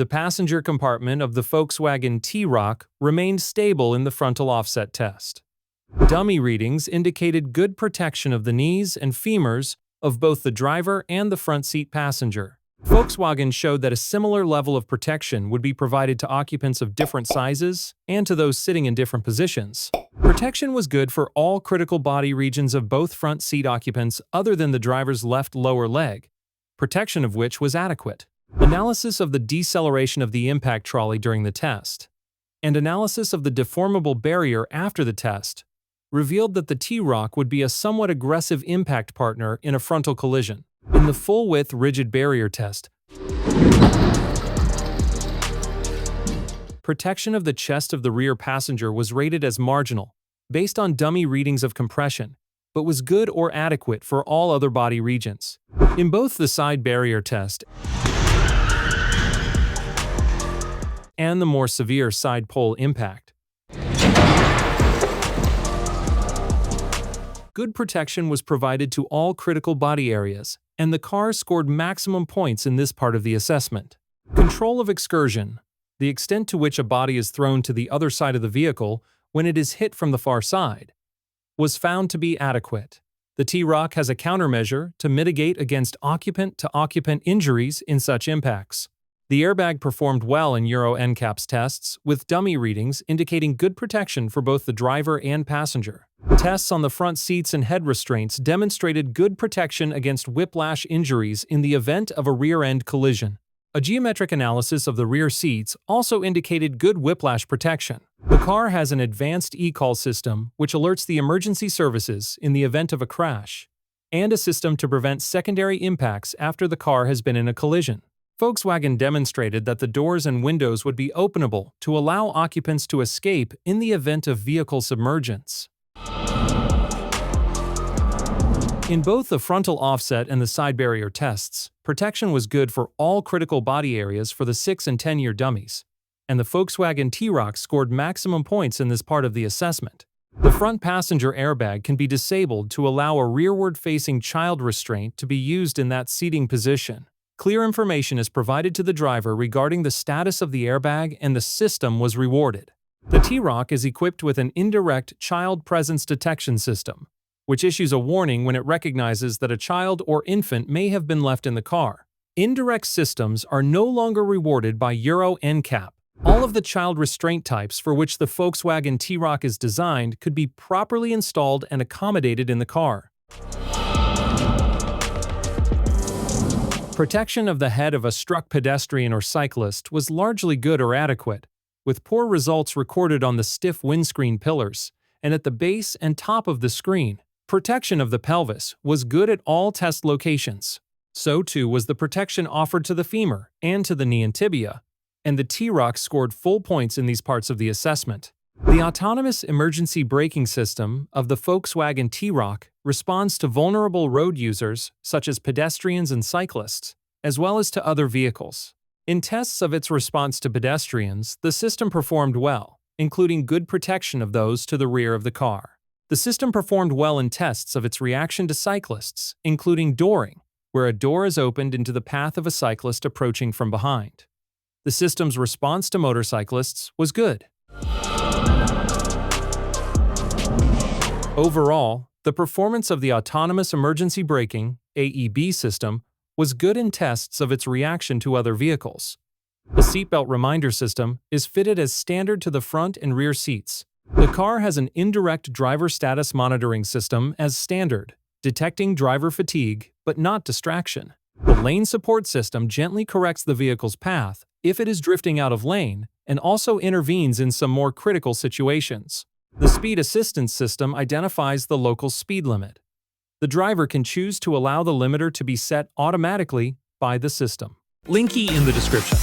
passenger compartment of the Volkswagen TRoc remained stable in the frontal offset test. Dummy readings indicated good protection of the knees and femurs of both the driver and the front seat passenger. Volkswagen showed that a similar level of protection would be provided to occupants of different sizes and to those sitting in different positions. Protection was good for all critical body regions of both front seat occupants other than the driver's left lower leg, protection of which was adequate. Analysis of the deceleration of the impact trolley during the test and analysis of the deformable barrier after the test revealed that the TRoc would be a somewhat aggressive impact partner in a frontal collision. In the full-width rigid barrier test, protection of the chest of the rear passenger was rated as marginal, based on dummy readings of compression, but was good or adequate for all other body regions. In both the side barrier test and the more severe side pole impact, good protection was provided to all critical body areas, and the car scored maximum points in this part of the assessment. Control of excursion, the extent to which a body is thrown to the other side of the vehicle when it is hit from the far side, was found to be adequate. The TRoc has a countermeasure to mitigate against occupant-to-occupant injuries in such impacts. The airbag performed well in Euro NCAP's tests, with dummy readings indicating good protection for both the driver and passenger. Tests on the front seats and head restraints demonstrated good protection against whiplash injuries in the event of a rear-end collision. A geometric analysis of the rear seats also indicated good whiplash protection. The car has an advanced e-call system which alerts the emergency services in the event of a crash, and a system to prevent secondary impacts after the car has been in a collision. Volkswagen demonstrated that the doors and windows would be openable to allow occupants to escape in the event of vehicle submergence. In both the frontal offset and the side barrier tests, protection was good for all critical body areas for the 6- and 10-year dummies, and the Volkswagen TRoc scored maximum points in this part of the assessment. The front passenger airbag can be disabled to allow a rearward-facing child restraint to be used in that seating position. Clear information is provided to the driver regarding the status of the airbag, and the system was rewarded. The TRoc is equipped with an indirect child presence detection system, which issues a warning when it recognizes that a child or infant may have been left in the car. Indirect systems are no longer rewarded by Euro NCAP. All of the child restraint types for which the Volkswagen TRoc is designed could be properly installed and accommodated in the car. Protection of the head of a struck pedestrian or cyclist was largely good or adequate, with poor results recorded on the stiff windscreen pillars and at the base and top of the screen. Protection of the pelvis was good at all test locations. So too was the protection offered to the femur and to the knee and tibia, and the TRoc scored full points in these parts of the assessment. The autonomous emergency braking system of the Volkswagen TRoc responds to vulnerable road users such as pedestrians and cyclists, as well as to other vehicles. In tests of its response to pedestrians, the system performed well, including good protection of those to the rear of the car. The system performed well in tests of its reaction to cyclists, including dooring, where a door is opened into the path of a cyclist approaching from behind. The system's response to motorcyclists was good. Overall, the performance of the autonomous emergency braking (AEB) system was good in tests of its reaction to other vehicles. The seatbelt reminder system is fitted as standard to the front and rear seats. The car has an indirect driver status monitoring system as standard, detecting driver fatigue but not distraction. The lane support system gently corrects the vehicle's path if it is drifting out of lane and also intervenes in some more critical situations. The speed assistance system identifies the local speed limit. The driver can choose to allow the limiter to be set automatically by the system. Linky in the description.